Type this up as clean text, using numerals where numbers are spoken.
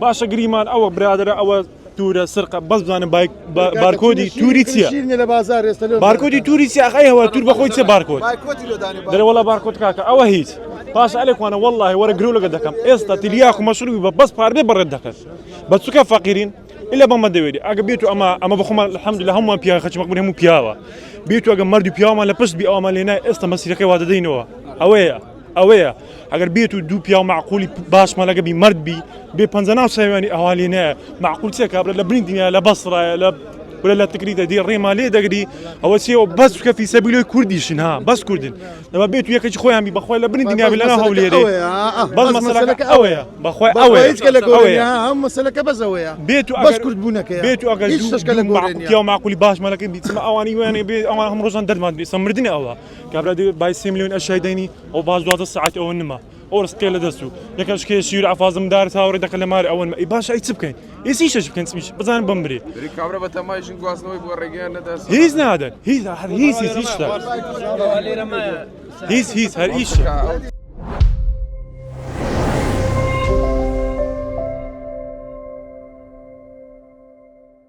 باشە گریمان ئەوە برادرە ئەوە تورە سرقە بەس بزانم بارکۆدی توری چییە بارکۆدی توری چیاخی هەوە تور بەخۆی چێ بارکۆد دەرەوەڵا بارکۆد کاکە ئەوە هیچ باش ئەلێکوانە والله وەرە گرو لەگە دەکەم ئێستا تلیاخ و مەشروبی بە بەس پاربێ بەڕێت دەکەن بە چووکە فەقیرین إلا بما دويري أجا بيتو أما بخوما الحمد لله هم بيا خش مقبل هم بياوا بيتو أجا مردو بياوا ما لبس بي أو ما لنا است مسيرك واحد دينوا أويا أجر بيتو دو بياوا معقولي باش ما لقى بي مرد بي بنزنا وسيواني أهالينا معقول سيك قبل لا برينديا لا بصرة لا ولا لا تقريده دي الريما ليه دقري أول شيء بس في سبيله كرديشن ها بس كردين لما بيتو ياك خويا عمي بخويا لا برينديا بلا أنا هولي بس مسألة أويا بخويا أويا هم مسألة بس أويا بيتو بس كرد بونك بيتو أجر معقول باش ما لكن بيتسمع أواني وين أوان هم روزان درد ما أدري سمردني أوه قبل باي 6 مليون أشياء ديني أو باز 2 ساعات أو إنما أورس كيل دستو يكش كي شير عفاز مدار ثاوري دخل ماري أول ما باش أي تبكين يسيش أشوف كنت سميش بزان بمري كابرا بتمايشن قاس نوي بورجيان ندرس هيز نادر هيز هيز هر إيش